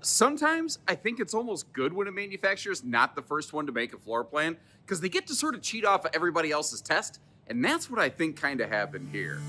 Sometimes I think it's almost good when a manufacturer's not the first one to make a floor plan because they get to sort of cheat off of everybody else's test. And that's what I think kind of happened here.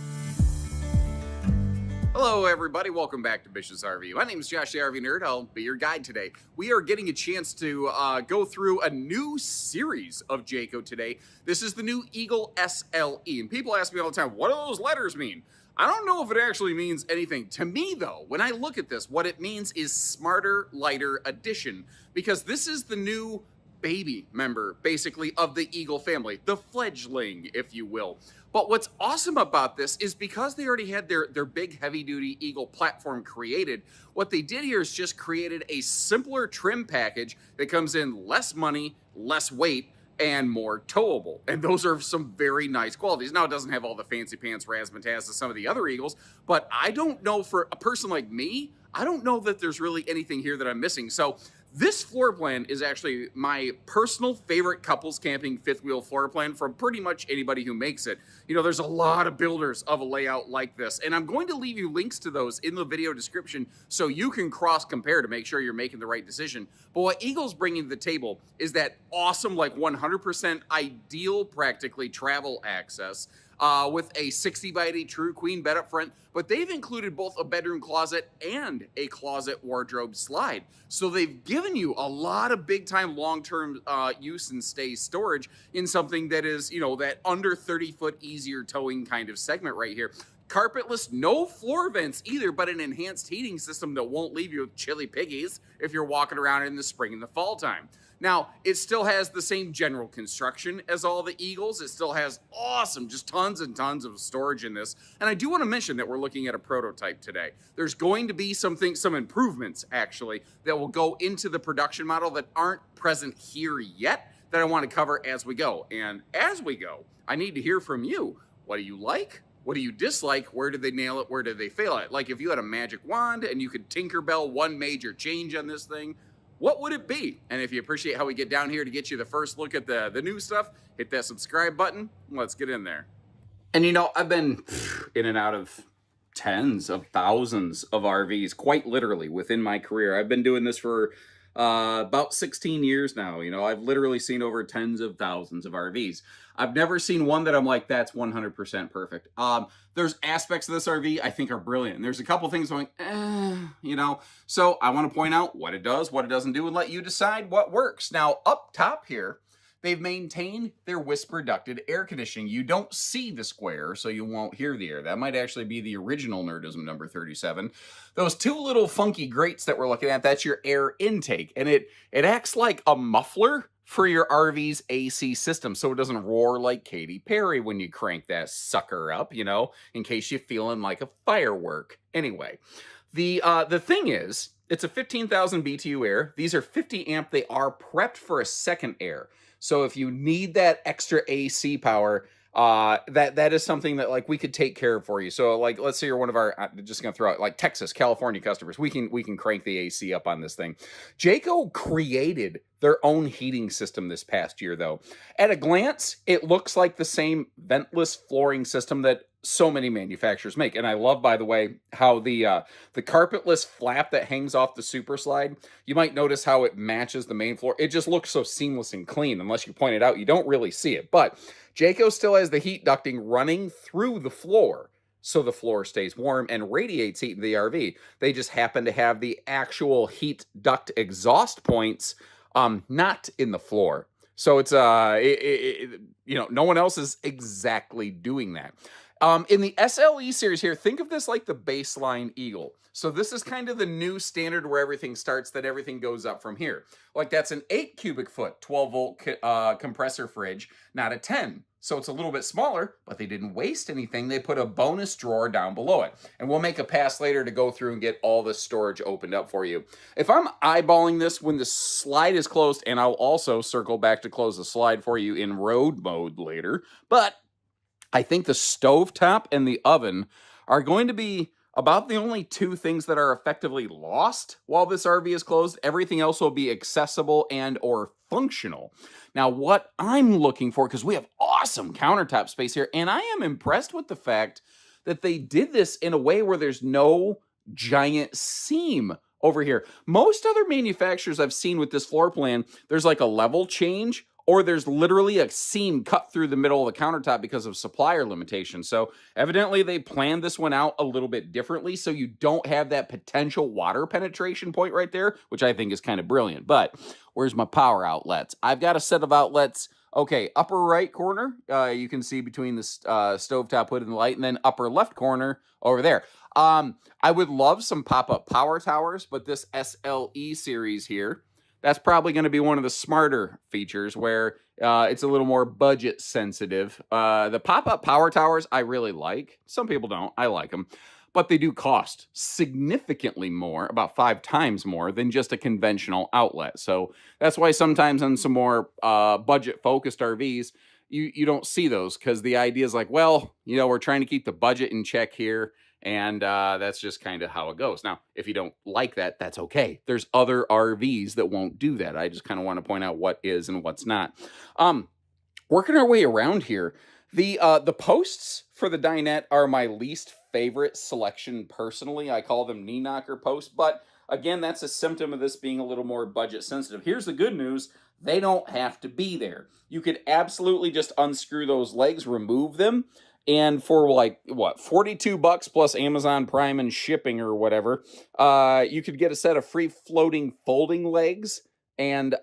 Hello, everybody. Welcome back to Bish's RV. My name is Josh, the RV Nerd. I'll be your guide today. We are getting a chance to go through a new series of Jayco today. This is the new Eagle SLE. And people ask me all the time, what do those letters mean? I don't know if it actually means anything. To me, though, when I look at this, what it means is Smarter, Lighter Edition, because this is the new baby member, basically, of the Eagle family, the fledgling, if you will. But what's awesome about this is because they already had their big heavy-duty Eagle platform created, what they did here is just created a simpler trim package that comes in less money, less weight, and more towable. And those are some very nice qualities. Now, it doesn't have all the fancy pants razzmatazz of some of the other Eagles, but I don't know, for a person like me, I don't know that there's really anything here that I'm missing. So this floor plan is actually my personal favorite couples camping fifth wheel floor plan from pretty much anybody who makes it. You know, there's a lot of builders of a layout like this, and I'm going to leave you links to those in the video description so you can cross compare to make sure you're making the right decision. But what Eagle's bringing to the table is that awesome, like 100% ideal, practically travel access. With a 60 by 80 true queen bed up front, but they've included both a bedroom closet and a closet wardrobe slide. So they've given you a lot of big time long-term use and stay storage in something that is, you know, that under 30-foot easier towing kind of segment right here. Carpetless, no floor vents either, but an enhanced heating system that won't leave you with chilly piggies if you're walking around in the spring and the fall time. Now, it still has the same general construction as all the Eagles. It still has awesome, just tons and tons of storage in this. And I do want to mention that we're looking at a prototype today. There's going to be some improvements, actually, that will go into the production model that aren't present here yet that I want to cover as we go. And as we go, I need to hear from you. What do you like? What do you dislike? Where did they nail it? Where did they fail it? Like if you had a magic wand and you could Tinkerbell one major change on this thing, what would it be? And if you appreciate how we get down here to get you the first look at the new stuff, hit that subscribe button. Let's get in there. And you know, I've been in and out of tens of thousands of RVs, quite literally, within my career. I've been doing this for about 16 years now. You know, I've literally seen over tens of thousands of RVs. I've never seen one that I'm like, that's 100% perfect. There's aspects of this RV I think are brilliant. There's a couple things going, you know. So I want to point out what it does, what it doesn't do, and let you decide what works. Now, up top here, they've maintained their whisper ducted air conditioning. You don't see the square, so you won't hear the air. That might actually be the original Nerdism number 37. Those two little funky grates that we're looking at, that's your air intake. And it acts like a muffler for your RV's AC system, so it doesn't roar like Katy Perry when you crank that sucker up, you know, in case you're feeling like a firework. Anyway, the thing is, it's a 15,000 BTU air. These are 50 amp. They are prepped for a second air. So if you need that extra AC power, that is something that like we could take care of for you. So like, let's say you're one of our, I'm just gonna throw out like Texas, California customers. We can crank the AC up on this thing. Jayco created their own heating system this past year, though. At a glance, it looks like the same ventless flooring system that so many manufacturers make. And I love, by the way, how the carpetless flap that hangs off the super slide, you might notice how it matches the main floor. It just looks so seamless and clean. Unless you point it out, you don't really see it. But Jayco still has the heat ducting running through the floor, so the floor stays warm and radiates heat in the RV. They just happen to have the actual heat duct exhaust points not in the floor. So it's, you know, no one else is exactly doing that. In the SLE series here, think of this like the baseline Eagle. So this is kind of the new standard where everything starts, that everything goes up from here. Like that's an 8 cubic foot, 12 volt compressor fridge, not a 10. So it's a little bit smaller, but they didn't waste anything. They put a bonus drawer down below it. And we'll make a pass later to go through and get all the storage opened up for you. If I'm eyeballing this when the slide is closed, and I'll also circle back to close the slide for you in road mode later, but I think the stovetop and the oven are going to be about the only two things that are effectively lost while this RV is closed. Everything else will be accessible and or functional. Now, what I'm looking for, because we have awesome countertop space here, and I am impressed with the fact that they did this in a way where there's no giant seam over here. Most other manufacturers I've seen with this floor plan, there's like a level change, or there's literally a seam cut through the middle of the countertop because of supplier limitations. So evidently they planned this one out a little bit differently, so you don't have that potential water penetration point right there, which I think is kind of brilliant. But where's my power outlets? I've got a set of outlets. Okay, upper right corner, you can see between the stovetop hood and the light, and then upper left corner over there. I would love some pop-up power towers, but this SLE series here, that's probably going to be one of the smarter features where it's a little more budget sensitive. The pop-up power towers I really like. Some people don't. I like them. But they do cost significantly more, about 5 times more than just a conventional outlet. So that's why sometimes on some more budget-focused RVs, you don't see those, because the idea is like, well, you know, we're trying to keep the budget in check here, and that's just kind of how it goes. Now, if you don't like that, that's okay. There's other RVs that won't do that. I just kind of want to point out what is and what's not. Working our way around here, the posts for the dinette are my least favorite selection personally. I call them knee knocker posts, but again, that's a symptom of this being a little more budget sensitive. Here's the good news. They don't have to be there. You could absolutely just unscrew those legs, remove them, and for like, what, $42 plus Amazon Prime and shipping or whatever, you could get a set of free floating folding legs, and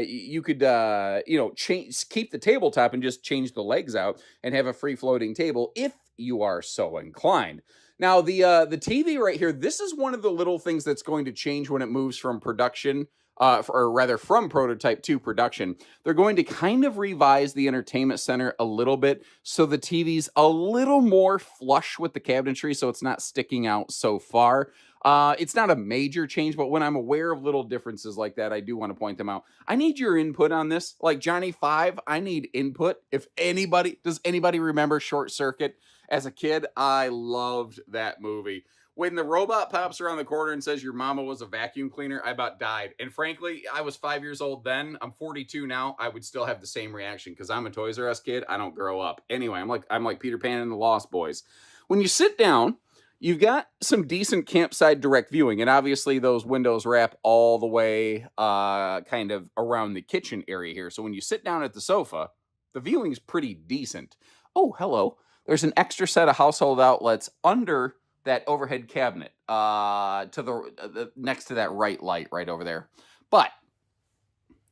you could, you know, keep the tabletop and just change the legs out and have a free floating table if you are so inclined. Now, the TV right here, this is one of the little things that's going to change when it moves from production, or rather from prototype to production. They're going to kind of revise the entertainment center a little bit, so the TV's a little more flush with the cabinetry, so it's not sticking out so far. It's not a major change, but when I'm aware of little differences like that, I do want to point them out. I need your input on this. Like Johnny 5, I need input. If anybody, does anybody remember Short Circuit? As a kid, I loved that movie. When the robot pops around the corner and says your mama was a vacuum cleaner, I about died. And frankly, I was 5 years old then. I'm 42 now. I would still have the same reaction because I'm a Toys R Us kid. I don't grow up. Anyway, I'm like Peter Pan and the Lost Boys. When you sit down, you've got some decent campsite direct viewing, and obviously those windows wrap all the way kind of around the kitchen area here. So when you sit down at the sofa, the viewing is pretty decent. Oh, hello. There's an extra set of household outlets under that overhead cabinet to the next to that right light right over there. But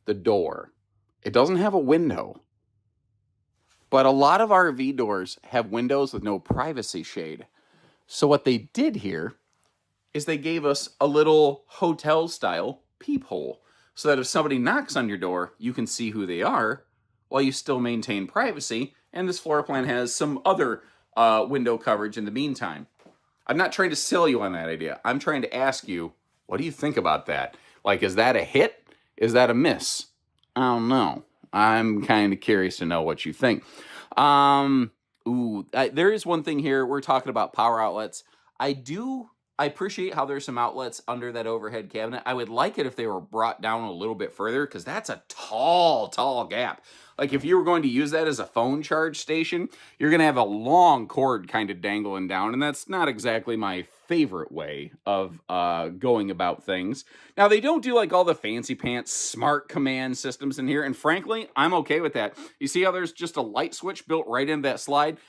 the door, it doesn't have a window. But a lot of RV doors have windows with no privacy shade. So what they did here is they gave us a little hotel-style peephole so that if somebody knocks on your door, you can see who they are while you still maintain privacy. And this floor plan has some other window coverage in the meantime. I'm not trying to sell you on that idea. I'm trying to ask you, what do you think about that? Like, is that a hit? Is that a miss? I don't know. I'm kind of curious to know what you think. There is one thing here. We're talking about power outlets. I appreciate how there's some outlets under that overhead cabinet. I would like it if they were brought down a little bit further, because that's a tall gap. Like if you were going to use that as a phone charge station, you're going to have a long cord kind of dangling down, and that's not exactly my favorite way of going about things. Now, they don't do like all the fancy pants smart command systems in here, and frankly, I'm okay with that. You see how there's just a light switch built right into that slide?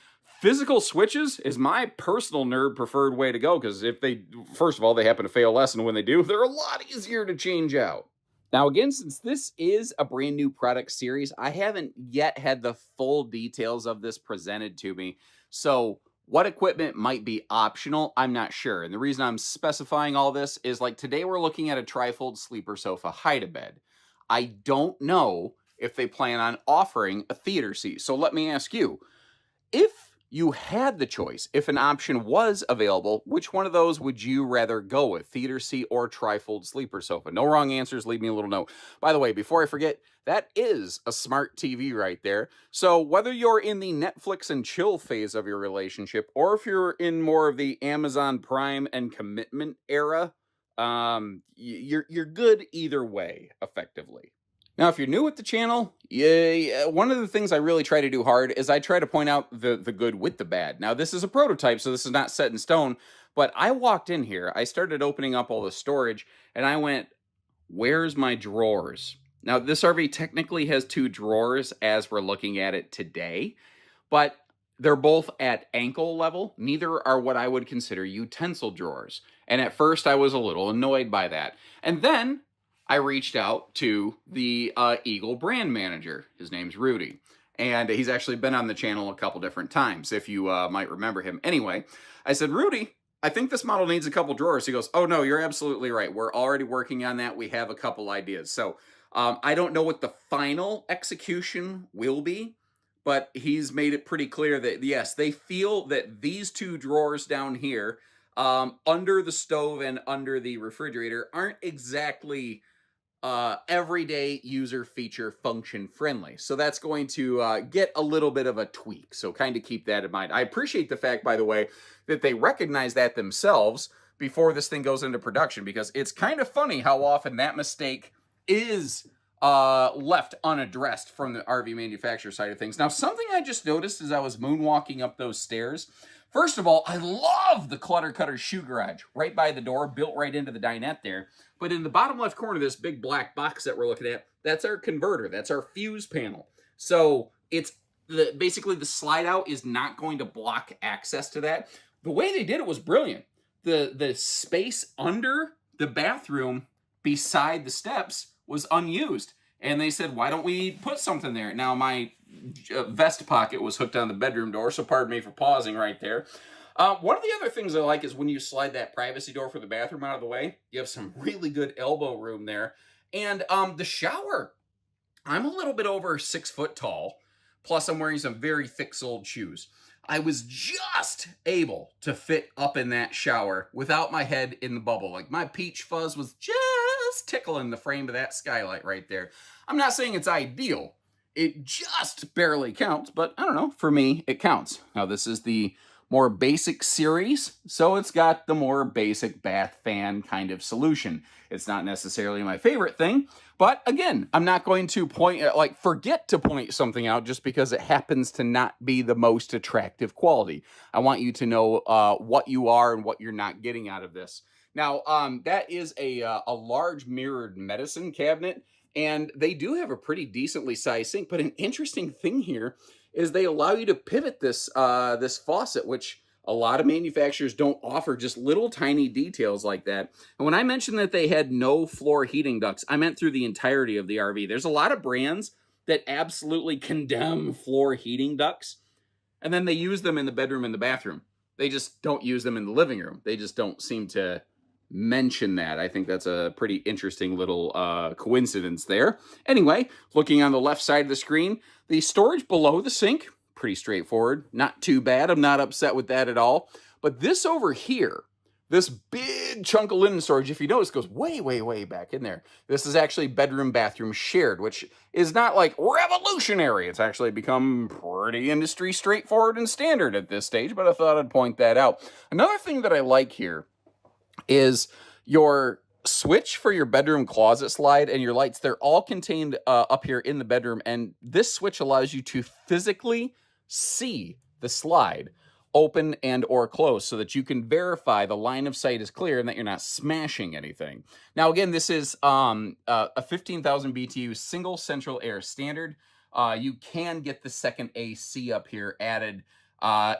Physical switches is my personal nerd preferred way to go, because if they, first of all, they happen to fail less, and when they do, they're a lot easier to change out. Now, again, since this is a brand new product series, I haven't yet had the full details of this presented to me. So what equipment might be optional, I'm not sure. And the reason I'm specifying all this is, like, today we're looking at a trifold sleeper sofa hide-a-bed. I don't know if they plan on offering a theater seat. So let me ask you, if you had the choice, if an option was available, which one of those would you rather go with, theater seat or trifold sleeper sofa? No wrong answers, leave me a little note. By the way, before I forget, that is a smart TV right there. So whether you're in the Netflix and chill phase of your relationship, or if you're in more of the Amazon Prime and commitment era, you're good either way, effectively. Now, if you're new at the channel, one of the things I really try to do hard is I try to point out the good with the bad. Now, this is a prototype, so this is not set in stone, But I walked in here, I started opening up all the storage, and I went, where's my drawers? Now, this RV technically has two drawers as we're looking at it today, but they're both at ankle level. Neither are what I would consider utensil drawers. And at first, I was a little annoyed by that. And then I reached out to the Eagle brand manager. His name's Rudy. And he's actually been on the channel a couple different times, if you might remember him. Anyway, I said, Rudy, I think this model needs a couple drawers. He goes, oh, no, you're absolutely right. We're already working on that. We have a couple ideas. So I don't know what the final execution will be, but he's made it pretty clear that, yes, they feel that these two drawers down here under the stove and under the refrigerator aren't exactly everyday user feature function friendly. So that's going to get a little bit of a tweak. So kind of keep that in mind. I appreciate the fact, by the way, that they recognize that themselves before this thing goes into production, because it's kind of funny how often that mistake is left unaddressed from the RV manufacturer side of things. Now, something I just noticed as I was moonwalking up those stairs, first of all, I love the Clutter Cutter shoe garage right by the door, built right into the dinette there. But in the bottom left corner of this big black box that we're looking at, that's our converter. That's our fuse panel. So it's basically the slide out is not going to block access to that. The way they did it was brilliant. The space under the bathroom beside the steps was unused. And they said, why don't we put something there? Now, my vest pocket was hooked on the bedroom door, so pardon me for pausing right there. One of the other things I like is when you slide that privacy door for the bathroom out of the way, you have some really good elbow room there. And the shower, I'm a little bit over 6 foot tall, plus I'm wearing some very thick-soled shoes. I was just able to fit up in that shower without my head in the bubble. Like, my peach fuzz was just tickling the frame of that skylight right there. I'm not saying it's ideal. It just barely counts, but I don't know, for me, it counts. Now, this is the more basic series, so it's got the more basic bath fan kind of solution. It's not necessarily my favorite thing, but again, I'm not going to forget to point something out just because it happens to not be the most attractive quality. I want you to know what you are and what you're not getting out of this. Now, that is a large mirrored medicine cabinet, and they do have a pretty decently sized sink, but an interesting thing here is they allow you to pivot this this faucet, which a lot of manufacturers don't offer, just little tiny details like that. And when I mentioned that they had no floor heating ducts, I meant through the entirety of the RV. There's a lot of brands that absolutely condemn floor heating ducts, and then they use them in the bedroom and the bathroom. They just don't use them in the living room. They just don't seem to mention that. I think that's a pretty interesting little coincidence there. Anyway, looking on the left side of the screen, the storage below the sink, pretty straightforward. Not too bad. I'm not upset with that at all. But this over here, this big chunk of linen storage, if you notice, goes way, way, way back in there. This is actually bedroom, bathroom shared, which is not like revolutionary. It's actually become pretty industry straightforward and standard at this stage, but I thought I'd point that out. Another thing that I like here is your switch for your bedroom closet slide and your lights. They're all contained up here in the bedroom, and this switch allows you to physically see the slide open and or close so that you can verify the line of sight is clear and that you're not smashing anything. Now, again, this is a 15,000 BTU single central air standard. You can get the second AC up here added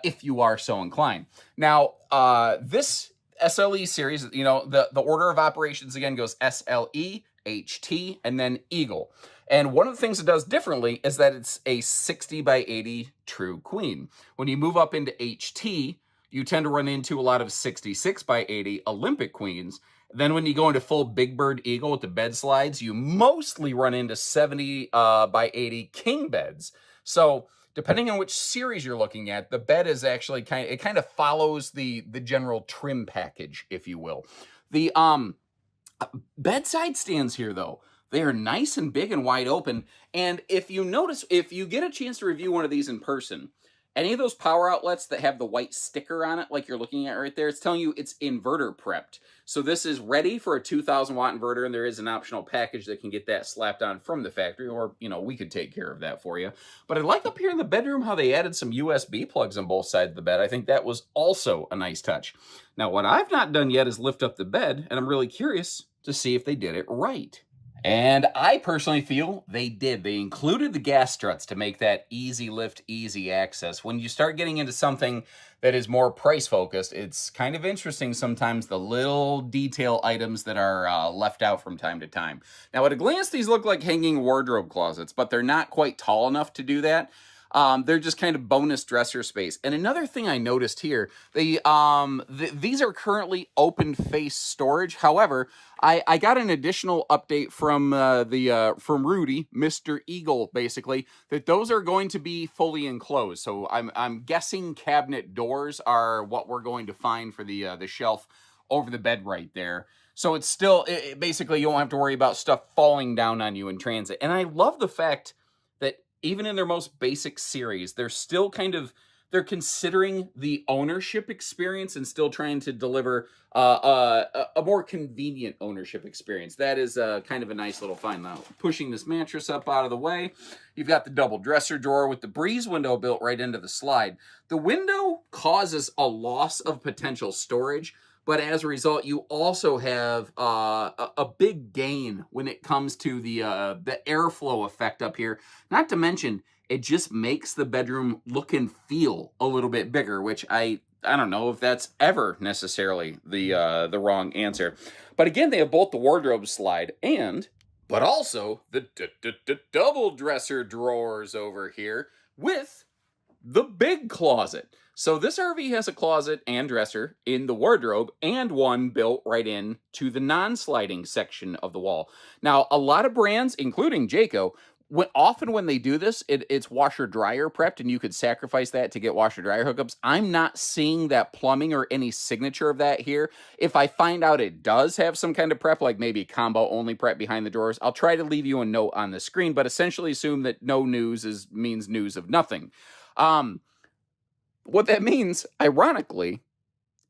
if you are so inclined. Now, this SLE series, you know, the order of operations again goes SLE, HT, and then Eagle. And one of the things it does differently is that it's a 60 by 80 true queen. When you move up into HT, you tend to run into a lot of 66 by 80 Olympic queens. Then when you go into full Big Bird Eagle with the bed slides, you mostly run into 70 by 80 king beds. So depending on which series you're looking at, the bed is actually kind of follows the general trim package, if you will. The bedside stands here, though, they are nice and big and wide open. And if you notice, if you get a chance to review one of these in person, any of those power outlets that have the white sticker on it, like you're looking at right there, it's telling you it's inverter prepped. So this is ready for a 2000 watt inverter, and there is an optional package that can get that slapped on from the factory, or, you know, we could take care of that for you. But I like up here in the bedroom how they added some USB plugs on both sides of the bed. I think that was also a nice touch. Now, what I've not done yet is lift up the bed, and I'm really curious to see if they did it right. And I personally feel they did. They included the gas struts to make that easy lift, easy access. When you start getting into something that is more price focused, it's kind of interesting sometimes the little detail items that are left out from time to time. Now, at a glance, these look like hanging wardrobe closets, but they're not quite tall enough to do that. They're just kind of bonus dresser space. And another thing I noticed here, these are currently open face storage. However, I got an additional update from from Rudy, Mr. Eagle, basically, that those are going to be fully enclosed. So I'm guessing cabinet doors are what we're going to find for the shelf over the bed right there. So it's still, basically, you won't have to worry about stuff falling down on you in transit. And I love the fact that even in their most basic series, they're still they're considering the ownership experience and still trying to deliver a more convenient ownership experience. That is kind of a nice little find. Now, pushing this mattress up out of the way, you've got the double dresser drawer with the breeze window built right into the slide. The window causes a loss of potential storage, but as a result, you also have a big gain when it comes to the airflow effect up here. Not to mention, it just makes the bedroom look and feel a little bit bigger, which I don't know if that's ever necessarily the wrong answer. But again, they have both the wardrobe slide but also the double dresser drawers over here with the big closet. So this RV has a closet and dresser in the wardrobe and one built right in to the non-sliding section of the wall. Now, a lot of brands, including Jayco, often when they do this, it's washer-dryer prepped, and you could sacrifice that to get washer-dryer hookups. I'm not seeing that plumbing or any signature of that here. If I find out it does have some kind of prep, like maybe combo-only prep behind the drawers, I'll try to leave you a note on the screen, but essentially assume that no news means news of nothing. What that means, ironically,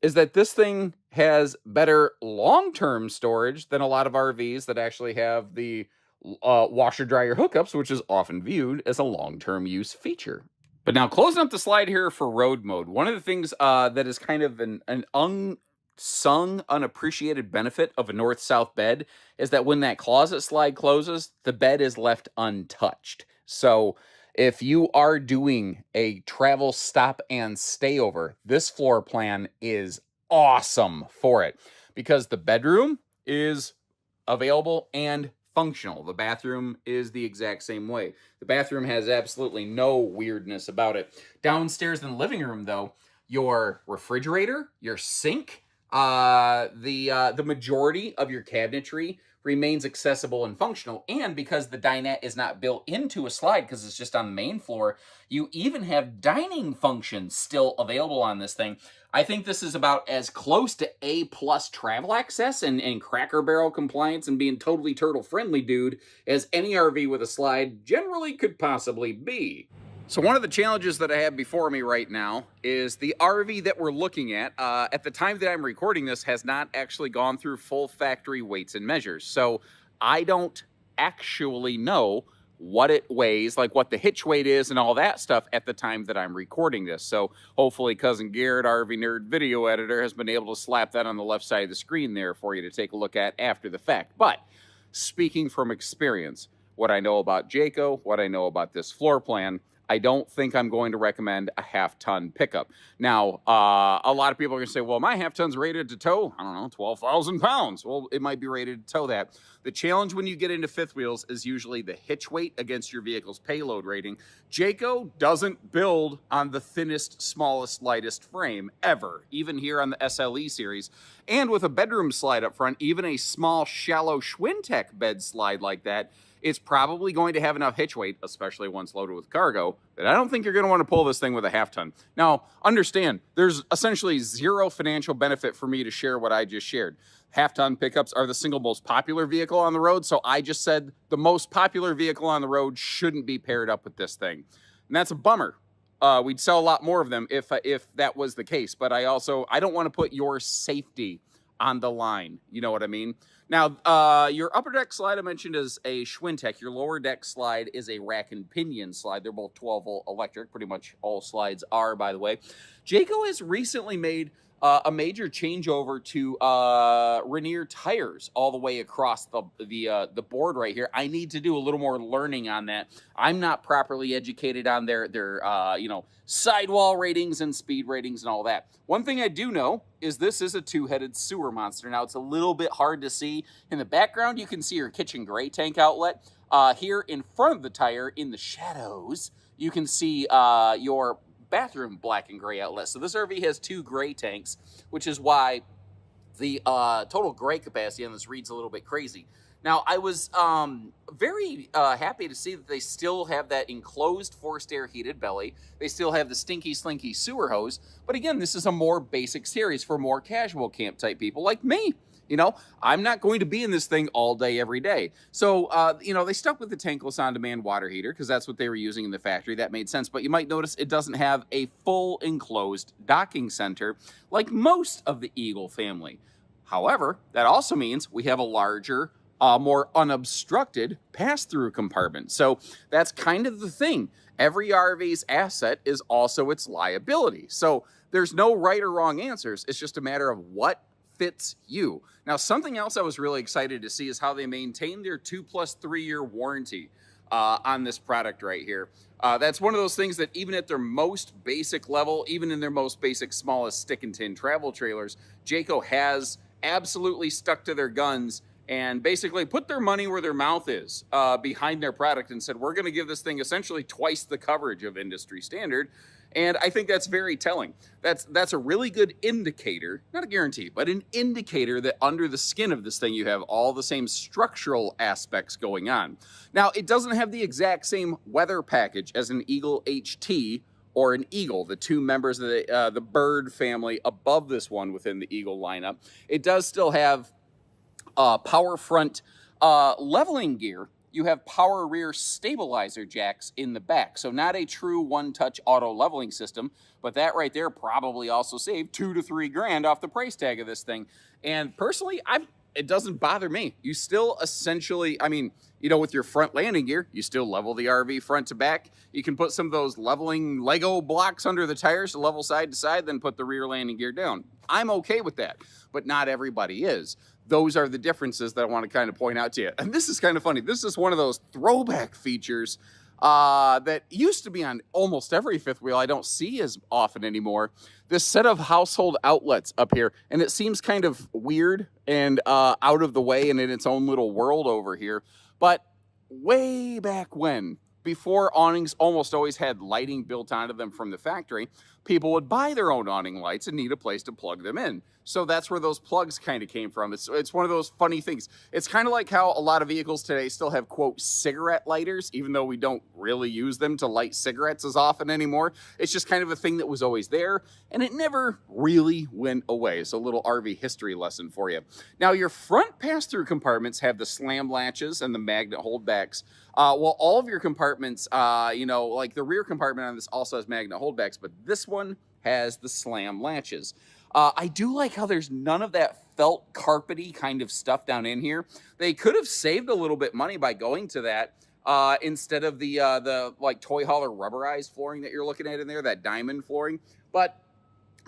is that this thing has better long-term storage than a lot of RVs that actually have the washer-dryer hookups, which is often viewed as a long-term use feature. But now, closing up the slide here for road mode, one of the things that is kind of an unsung, unappreciated benefit of a north-south bed is that when that closet slide closes, the bed is left untouched. So if you are doing a travel stop and stay over, this floor plan is awesome for it because the bedroom is available and functional. The bathroom is the exact same way. The bathroom has absolutely no weirdness about it. Downstairs in the living room, though, your refrigerator, your sink, the majority of your cabinetry remains accessible and functional. And because the dinette is not built into a slide because it's just on the main floor, you even have dining functions still available on this thing. I think this is about as close to A+ travel access and Cracker Barrel compliance and being totally turtle friendly, dude, as any RV with a slide generally could possibly be. So one of the challenges that I have before me right now is the RV that we're looking at the time that I'm recording this, has not actually gone through full factory weights and measures. So I don't actually know what it weighs, like what the hitch weight is and all that stuff at the time that I'm recording this. So hopefully Cousin Garrett, RV Nerd video editor, has been able to slap that on the left side of the screen there for you to take a look at after the fact. But speaking from experience, what I know about Jayco, what I know about this floor plan, I don't think I'm going to recommend a half-ton pickup. Now, a lot of people are going to say, well, my half-ton's rated to tow, I don't know, 12,000 pounds. Well, it might be rated to tow that. The challenge when you get into fifth wheels is usually the hitch weight against your vehicle's payload rating. Jayco doesn't build on the thinnest, smallest, lightest frame, ever, even here on the SLE series. And with a bedroom slide up front, even a small, shallow Schwintek bed slide like that, it's probably going to have enough hitch weight, especially once loaded with cargo, that I don't think you're going to want to pull this thing with a half-ton. Now, understand, there's essentially zero financial benefit for me to share what I just shared. Half-ton pickups are the single most popular vehicle on the road, so I just said the most popular vehicle on the road shouldn't be paired up with this thing. And that's a bummer, we'd sell a lot more of them if that was the case. But I don't want to put your safety on the line. You know what I mean? Now, your upper deck slide I mentioned is a Schwintek. Your lower deck slide is a rack and pinion slide. They're both 12-volt electric. Pretty much all slides are, by the way. Jayco has recently made a major changeover to Rainier tires all the way across the board right here. I need to do a little more learning on that. I'm not properly educated on their sidewall ratings and speed ratings and all that. One thing I do know is this is a two-headed sewer monster. Now, it's a little bit hard to see. In the background, you can see your kitchen gray tank outlet. Here in front of the tire, in the shadows, you can see your bathroom black and gray outlet. So this RV has two gray tanks, which is why the total gray capacity on this reads a little bit crazy. Now, I was very happy to see that they still have that enclosed forced air heated belly. They still have the stinky slinky sewer hose. But again, this is a more basic series for more casual camp type people like me. You know, I'm not going to be in this thing all day, every day. So, they stuck with the tankless on-demand water heater because that's what they were using in the factory. That made sense. But you might notice it doesn't have a full enclosed docking center like most of the Eagle family. However, that also means we have a larger, more unobstructed pass-through compartment. So that's kind of the thing. Every RV's asset is also its liability. So there's no right or wrong answers. It's just a matter of what fits you. Now, something else I was really excited to see is how they maintain their 2+3 year warranty on this product right here. That's one of those things that even at their most basic level, even in their most basic, smallest stick and tin travel trailers, Jayco has absolutely stuck to their guns and basically put their money where their mouth is behind their product and said, we're going to give this thing essentially twice the coverage of industry standard. And I think that's very telling. That's a really good indicator, not a guarantee, but an indicator that under the skin of this thing, you have all the same structural aspects going on. Now, it doesn't have the exact same weather package as an Eagle HT or an Eagle, the two members of the bird family above this one within the Eagle lineup. It does still have power front leveling gear. You have power rear stabilizer jacks in the back. So not a true one-touch auto leveling system, but that right there probably also saved $2 to $3 grand off the price tag of this thing. And personally, it doesn't bother me. You still essentially, with your front landing gear, you still level the RV front to back. You can put some of those leveling Lego blocks under the tires to level side to side, then put the rear landing gear down. I'm okay with that, but not everybody is. Those are the differences that I want to kind of point out to you. And this is kind of funny. This is one of those throwback features that used to be on almost every fifth wheel. I don't see as often anymore. This set of household outlets up here, and it seems kind of weird and out of the way and in its own little world over here. But way back when, before awnings almost always had lighting built onto them from the factory, people would buy their own awning lights and need a place to plug them in. So that's where those plugs kind of came from. It's one of those funny things. It's kind of like how a lot of vehicles today still have, quote, cigarette lighters, even though we don't really use them to light cigarettes as often anymore. It's just kind of a thing that was always there, and it never really went away. So a little RV history lesson for you. Now, your front pass-through compartments have the slam latches and the magnet holdbacks. Well, all of your compartments, like the rear compartment on this also has magnet holdbacks, but this one has the slam latches. I do like how there's none of that felt carpety kind of stuff down in here. They could have saved a little bit money by going to that instead of the like toy hauler rubberized flooring that you're looking at in there, that diamond flooring. But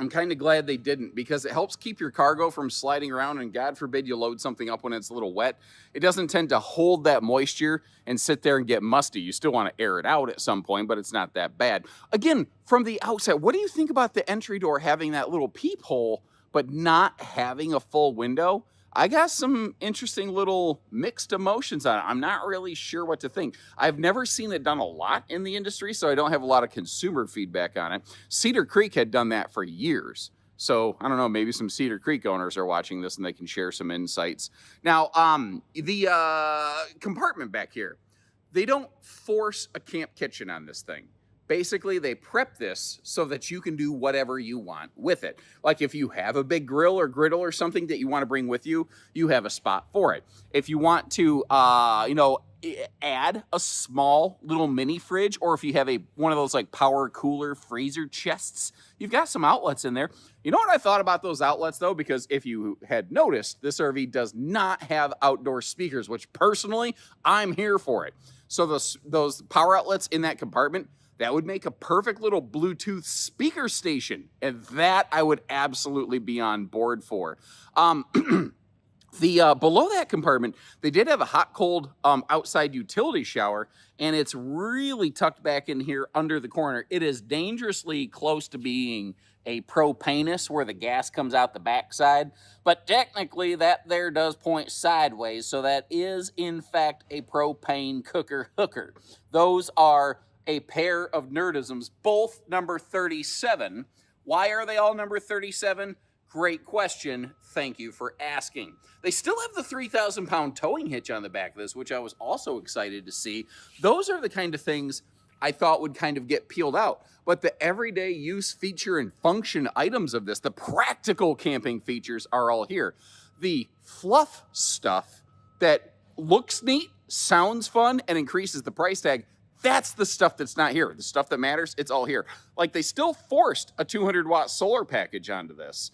I'm kind of glad they didn't, because it helps keep your cargo from sliding around, and God forbid you load something up when it's a little wet. It doesn't tend to hold that moisture and sit there and get musty. You still want to air it out at some point, but it's not that bad. Again, from the outset, what do you think about the entry door having that little peephole but not having a full window? I got some interesting little mixed emotions on it. I'm not really sure what to think. I've never seen it done a lot in the industry, so I don't have a lot of consumer feedback on it. Cedar Creek had done that for years. So I don't know, maybe some Cedar Creek owners are watching this and they can share some insights. Now, the compartment back here, they don't force a camp kitchen on this thing. Basically, they prep this so that you can do whatever you want with it. Like if you have a big grill or griddle or something that you want to bring with you, you have a spot for it. If you want to, add a small little mini fridge, or if you have one of those like power cooler freezer chests, you've got some outlets in there. You know what I thought about those outlets though? Because if you had noticed, this RV does not have outdoor speakers, which personally, I'm here for it. So those power outlets in that compartment, that would make a perfect little Bluetooth speaker station. And that I would absolutely be on board for. Below that compartment, they did have a hot-cold outside utility shower, and it's really tucked back in here under the corner. It is dangerously close to being a propanus where the gas comes out the backside, but technically that there does point sideways, so that is in fact a propane cooker hooker. Those are a pair of nerdisms, both number 37. Why are they all number 37? Great question. Thank you for asking. They still have the 3,000-pound towing hitch on the back of this, which I was also excited to see. Those are the kind of things I thought would kind of get peeled out. But the everyday use, feature, and function items of this, the practical camping features, are all here. The fluff stuff that looks neat, sounds fun, and increases the price tag, that's the stuff that's not here. The stuff that matters, it's all here. Like, they still forced a 200-watt solar package onto this.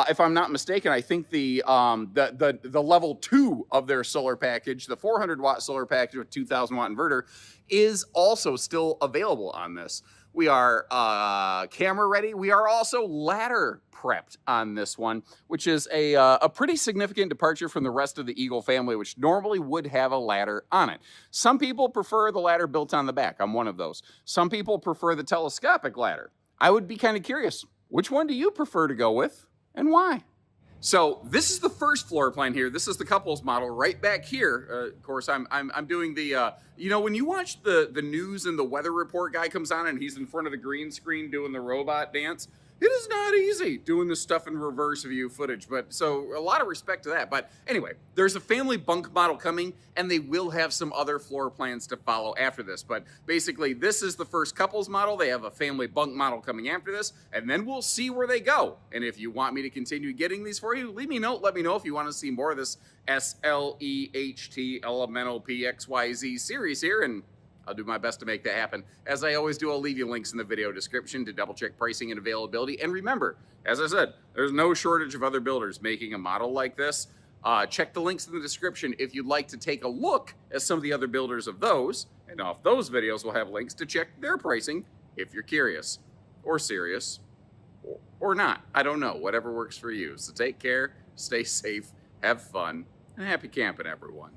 If I'm not mistaken, I think the level 2 of their solar package, the 400-watt solar package with 2,000-watt inverter, is also still available on this. We are camera ready. We are also ladder prepped on this one, which is a pretty significant departure from the rest of the Eagle family, which normally would have a ladder on it. Some people prefer the ladder built on the back. I'm one of those. Some people prefer the telescopic ladder. I would be kind of curious, which one do you prefer to go with? And why? So this is the first floor plan here. This is the couples model right back here. Of course, I'm doing the, you know, when you watch the news and the weather report guy comes on and he's in front of the green screen doing the robot dance, it is not easy doing this stuff in reverse view footage, but so a lot of respect to that. But anyway, there's a family bunk model coming, and they will have some other floor plans to follow after this. But basically, this is the first couples model. They have a family bunk model coming after this, and then we'll see where they go. And if you want me to continue getting these for you, leave me a note. Let me know if you want to see more of this SLE Elemental PXYZ series here, and I'll do my best to make that happen. As I always do, I'll leave you links in the video description to double check pricing and availability. And remember, as I said, there's no shortage of other builders making a model like this. Check the links in the description if you'd like to take a look at some of the other builders of those. And off those videos, we'll have links to check their pricing if you're curious or serious or not. I don't know, whatever works for you. So take care, stay safe, have fun, and happy camping, everyone.